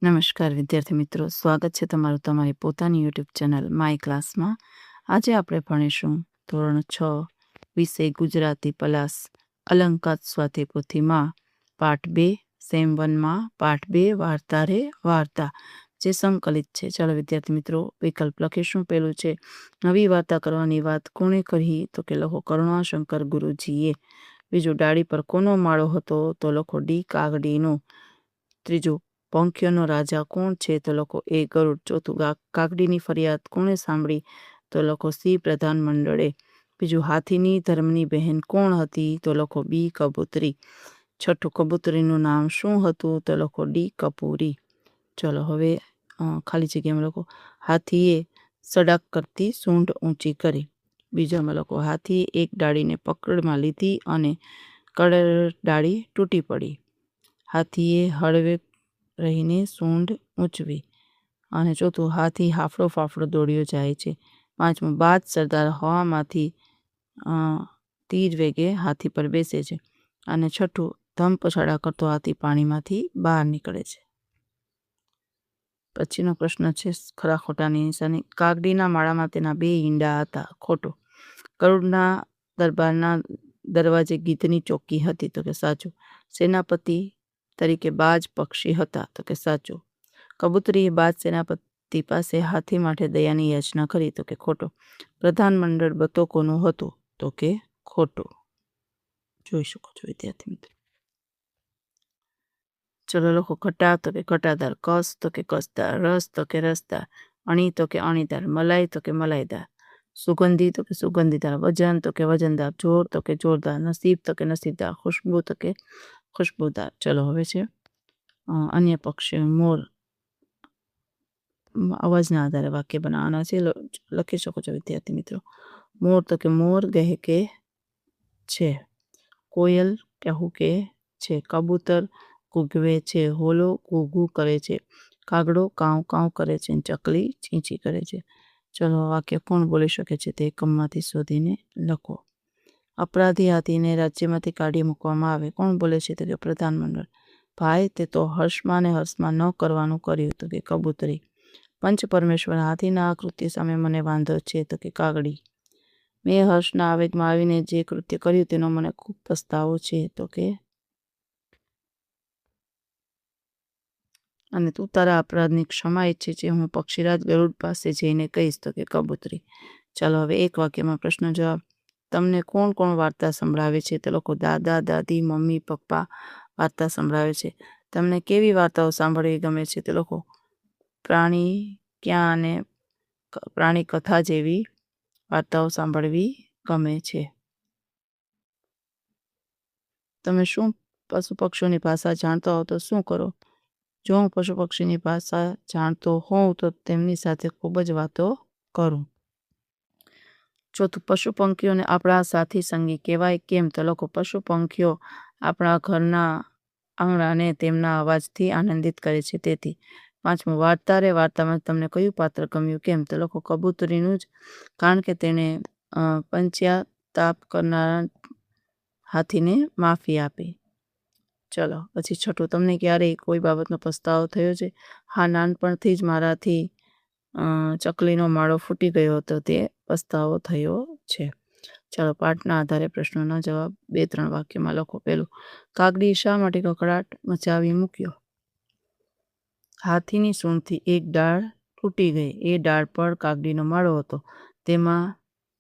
નમસ્કાર વિદ્યાર્થી મિત્રો, સ્વાગત છે તમારું તમારી પોતાની યુટ્યુબ ચેનલ માય ક્લાસમાં. આજે આપણે ભણીશું ધોરણ 6 વિષય ગુજરાતી પલાસ અલંકાર સ્વાધ્યાય પોથીમાં પાઠ 2 સેમ 1માં પાઠ 2 વાર્તા રે વાર્તા જે સંકલિત છે. ચાલો વિદ્યાર્થી મિત્રો વિકલ્પ લખીશું. પેલું છે નવી વાર્તા કરવાની વાત કોણે કહી, તો કે લખો કરુણાશંકર ગુરુજીએ. બીજું ડાળી પર કોનો માળો હતો, તો લખો ડી કાગડીનો. ત્રીજું પંખીઓનો રાજા કોણ છે, તો લખો એ ગરુડ. ચોથું કાગડીની ફરિયાદ કોણે સાંભળી, તો લખો સી પ્રધાન મંડળે. બીજું હાથીની ધર્મની બહેન કોણ હતી, તો લખો બી કબૂતરી. છઠ્ઠું કબૂતરીનું નામ શું હતું, તો લખો ડી કપૂરી. ચલો હવે ખાલી જગ્યામાં લખો હાથીએ સડાક કરતી સૂંઢ ઊંચી કરી. બીજામાં લખો હાથીએ એક ડાળીને પકડમાં લીધી અને ડાળી તૂટી પડી. હાથીએ હળવે રહીને સૂંઢ ઊંચવી. અને ચોથું હાથી હાફળો ફાફડો દોડ્યો જાય છે. પાંચમું બાદ સરદાર હવામાંથી તીર વેગે હાથી પર બેસે છે. અને છઠ્ઠું ધમ પછાડા કરતો હાથી પાણીમાંથી બહાર નીકળે છે. પછીનો પ્રશ્ન છે ખરા ખોટાની નિશાની. કાગડીના માળામાં તેના 2 ઈંડા હતા. ખોટું. ગરુડના દરબારના દરવાજે ગીધની ચોકી હતી, તો કે સાચું. સેનાપતિ તરીકે બાજ પક્ષી હતા, તો કે સાચું. કબૂતરીએ બાજ સેનાપતિ પાસે હાથી માટે દયાની યાચના કરી, તો કે ખોટું. પ્રધાન મંડળ બતકોનું હતું, તો કે ખોટું. જોઈ શકો છો વિદ્યાર્થી મિત્રો. ચલો લખો ઘટા, તો કે ઘટાદાર. કસ, તો કે કસદાર. રસ, તો કે રસદાર. અણી, તો કે અણીદાર. મલાઈ, તો કે મલાઈદાર. સુગંધી, તો કે સુગંધીદાર. વજન, તો કે વજનદાર. જોર, તો કે જોરદાર. નસીબ, તો કે નસીબદાર. ખુશ્બુ, તો કે ખુશ્બુદાર. ચલો હવે છે અન્ય પક્ષી. મોર. અવાજના આધારે વાક્ય બનાવવાના છે. લખી શકો છો વિદ્યાર્થી મિત્રો. મોર, તો કે મોર ગહેકે છે. કોયલ કહેકે છે. કબૂતર કૂગવે છે. હોલો ઘૂ ઘૂ કરે છે. કાગડો કાઉ કાઉ કરે છે. ચકલી ચીંચી કરે છે. ચલો વાક્ય કોણ બોલી શકે છે તે એકમમાંથી શોધીને લખો. અપરાધી હાથીને રાજ્યમાંથી કાઢી મૂકવામાં આવે. કોણ બોલે છે, તો કે પ્રધાનમંડળ. ભાઈ તે તો હર્ષમાં ને હર્ષમાં ન કરવાનું કર્યું, તો કે કબૂતરી. પંચ પરમેશ્વર હાથીના આ કૃત્ય સામે મને વાંધો છે, તો કે કાગડી. મેં હર્ષના આવેગમાં આવીને જે કૃત્ય કર્યું તેનો મને ખૂબ પસ્તાવો છે, તો કે અને તું તારા અપરાધની ક્ષમા ઈચ્છે છે હું પક્ષીરાજ ગરુડ પાસે જઈને કહીશ, તો કે કબૂતરી. ચાલો હવે એક વાક્યમાં પ્રશ્ન જવાબ. તમને કોણ કોણ વાર્તા સંભળાવે છે, તો લોકો દાદા દાદી મમ્મી પપ્પા વાર્તા સંભળાવે છે. તમને કેવી વાર્તાઓ સાંભળવી ગમે છે, તે લોકો પ્રાણી ક્યાં અને પ્રાણી કથા જેવી વાર્તાઓ સાંભળવી ગમે છે. તમે શું પશુ પક્ષીઓની ભાષા જાણતા હો તો શું કરો? જો હું પશુ પક્ષીની ભાષા જાણતો હોઉં તો તેમની સાથે ખૂબ જ વાતો કરું. ચોથું પશુ પંખીઓને આપણા સાથી સંગી કહેવાય કેમ, તો લોકો પશુ પંખીઓ આપણા ઘરના આંગણાને તેમના અવાજથી આનંદિત કરે છે તેથી. પાંચમું વાર્તા રે વાર્તામાં તમને કયું પાત્ર ગમ્યું કેમ, તો લોકો કબૂતરીનું જ, કારણ કે તેણે પંચાતાપ કરનારા હાથીને માફી આપી. ચલો પછી છઠ્ઠું. તમને ક્યારેય કોઈ બાબતનો પસ્તાવો થયો છે? હા, નાનપણથી જ મારાથી ચકલીનો માળો ફૂટી ગયો હતો, તે પસ્તાવો થયો છે. ચાલો પાઠના આધારે પ્રશ્નોના જવાબ 2-3 વાક્યમાં લખો. પહેલું, કાગડી શા માટે કકળાટ મચાવી મૂક્યો? હાથીની સૂંઢથી એક ડાળ તૂટી ગઈ. એ ડાળ પર કાગડીનો માળો હતો. તેમાં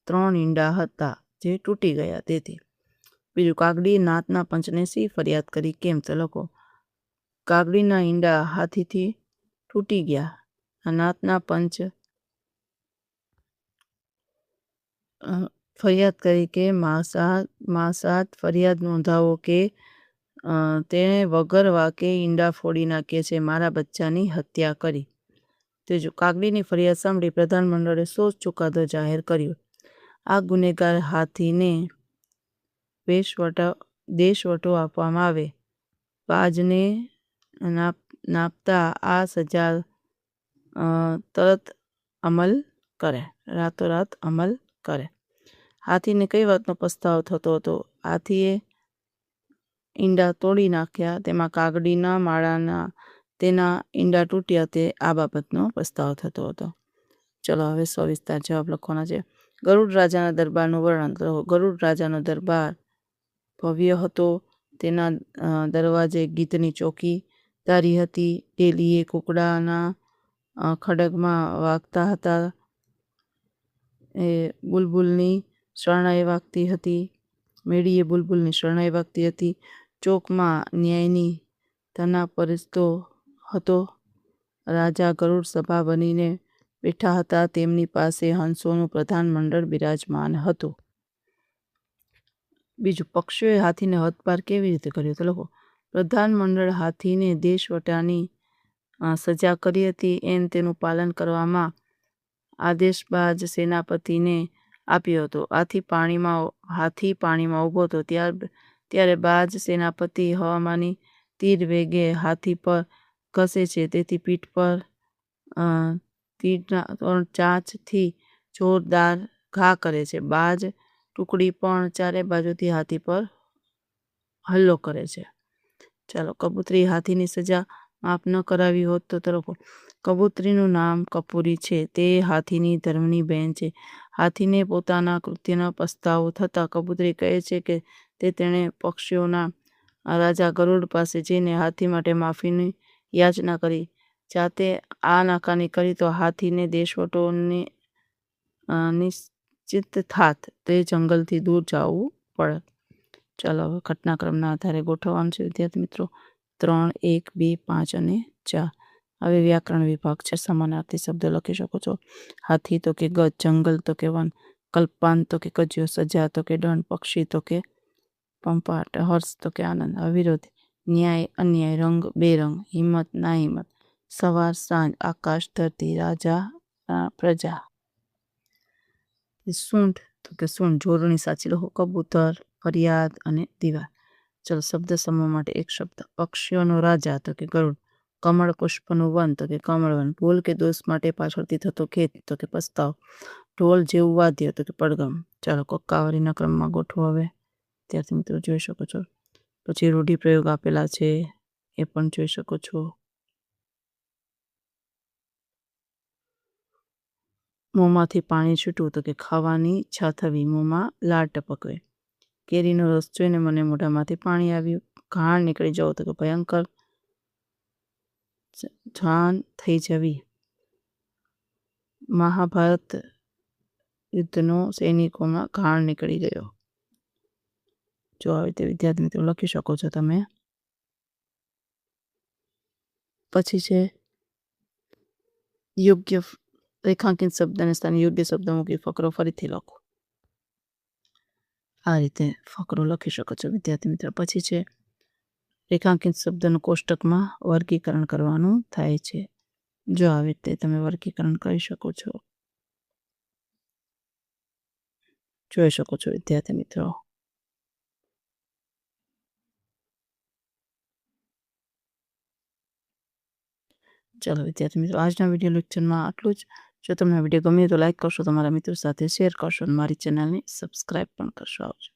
3 ઈંડા હતા જે તૂટી ગયા તેથી. બીજું, કાગડી નાતના પંચને શી ફરિયાદ કરી કેમ, તો લખો કાગડીના ઈંડા હાથીથી તૂટી ગયા. નાતના પંચ ફરિયાદ કરી કે માસાત ફરિયાદ નોંધાવો કે તેણે વગર વાકે ઈંડા ફોડી નાખે છે, મારા બચ્ચાની હત્યા કરી. ત્રીજું, કાગડીની ફરિયાદ સાંભળી પ્રધાન મંડળે ચુકાદો જાહેર કર્યો. આ ગુનેગાર હાથીને દેશવટો આપવામાં આવે. બાજને નાપતા આ સજા રાતોરાત અમલ કરે. હાથીને કઈ વાતનો પસ્તાવો થતો હતો? હાથીએ ઈંડા તોડી નાખ્યા, તેમાં કાગડીના માળાના તેના ઈંડા તૂટ્યા તે આ બાબતનો પસ્તાવો થતો હતો. ચલો હવે સવિસ્તાર જવાબ લખવાના છે. ગરુડ રાજાના દરબારનું વર્ણન કરો. ગરુડ રાજાનો દરબાર ભવ્ય હતો. તેના દરવાજે ગીતની ચોકી તારી હતી. ડેલીએ કુકડાના ખડગમાં વાગતા હતા. એ બુલબુલની શરણાઈ વાગતી હતી. મેળીએ બુલબુલની શરણાઈ વાગતી હતી. ચોકમાં ન્યાયની તના પરિસ્તો હતો. રાજા ગરુડ સભા બનીને બેઠા હતા. તેમની પાસે હંસોનું પ્રધાન મંડળ બિરાજમાન હતું. બીજું, પક્ષીઓએ હાથીને હદપાર કેવી રીતે કર્યો તો લખો. પ્રધાન મંડળ હાથીને દેશવટાની સજા કરી હતી એમ તેનું પાલન કરવામાં આદેશબાજ સેનાપતિને આપ્યો હતો. હાથી પાણીમાં ઊભો હતો. ત્યારે બાજ સેનાપતિ હવામાની તીર વેગે હાથી પર ઘસે છે. તેથી પીઠ પર તીરના ચાંચથી જોરદાર ઘા કરે છે. બાજ ટુકડી પણ ચારે બાજુથી હાથી પર હલ્લો કરે છે. ચાલો, કબૂતરી હાથીની સજા માફ ન કરાવી હોત તો લખો. કબૂતરીનું નામ કપૂરી છે. તે હાથીની ધર્મની બહેન છે. હાથીને પોતાના કૃત્યનો પસ્તાવો થતાં કબૂતરી કહે છે કે તેણે પક્ષીઓના રાજા ગરુડ પાસે જઈને હાથી માટે માફીની યાચના કરી. જાતે આ નાકાની કરી તો હાથીને દેશવટો નિશ્ચિત થાત. તે જંગલથી દૂર જવું પડત. ચાલો હવે ઘટનાક્રમના આધારે ગોઠવવાનું છે વિદ્યાર્થી મિત્રો. 3, 1, 2, 5 અને 4. હવે વ્યાકરણ વિભાગ છે. સમાનાર્થી શબ્દ લખી શકો છો. હાથી તો કે ગજ, જંગલ તો કે વન, કલ્પાન તો કે કજિયો, સજા તો કે દંડ, પક્ષી તો કે પંપાટ, હર્ષ તો કે આનંદ. વિરોધી, ન્યાય અન્યાય, રંગ બેરંગ, હિંમત ના હિંમત, સવાર સાંજ, આકાશ ધરતી, રાજા પ્રજા. સૂંઢ તો કે સૂંઢ, જોડણી સાચી લખો. કબૂતર, ફરિયાદ અને દીવા. ચલો, શબ્દ સમૂહ માટે એક શબ્દ. પક્ષીઓનો રાજા તો કે ગરુડ. કમળ પુષ્પનું વન તો કે કમળવન. ભૂલ કે દોષ માટે પાછળથી થતો ખેદ તો કે પસ્તાવ. ઢોલ જેવું વાદ્ય તો કે પડગમ. ચાલો, કક્કાવારીના ક્રમમાં ગોઠવો. હવે ત્યારથી મિત્રો જોઈ શકો છો. પછી રૂઢિપ્રયોગ આપેલા છે એ પણ જોઈ શકો છો. મોંમાંથી પાણી છૂટવું તો કે ખાવાની ઈચ્છા થવી. મોંમાં લાળ ટપકવે. કેરીનો રસ જોઈને મને મોઢામાંથી પાણી આવ્યું. ઘાણ નીકળી જવું તો કે ભયંકર જાન થઈ જવી. મહાભારત યુદ્ધનો સૈનિકોમાં ઘાણ નીકળી ગયો. જો આવે તે વિદ્યાર્થી મિત્રો લખી શકો છો તમે. પછી છે યોગ્ય રેખાંકિત શબ્દને સ્થાને યોગ્ય શબ્દ મૂકી ફકરો ફરીથી લખો. આ રીતે ફકરો લખી શકો છો વિદ્યાર્થી મિત્રો. પછી છે રેખાંકિત શબ્દનું કોષ્ટકમાં વર્ગીકરણ કરવાનું થાય છે. જો આવી રીતે તમે વર્ગીકરણ કરી શકો છો. જોઈ શકો છો વિદ્યાર્થી મિત્રો. ચાલો વિદ્યાર્થી મિત્રો, આજના વિડીયો લેક્ચરમાં આટલું જ. જો તમને વિડીયો ગમ્યો તો લાઈક કરશો, તમારા મિત્રો સાથે શેર કરશો અને મારી ચેનલને સબસ્ક્રાઈબ પણ કરશો. આવજો.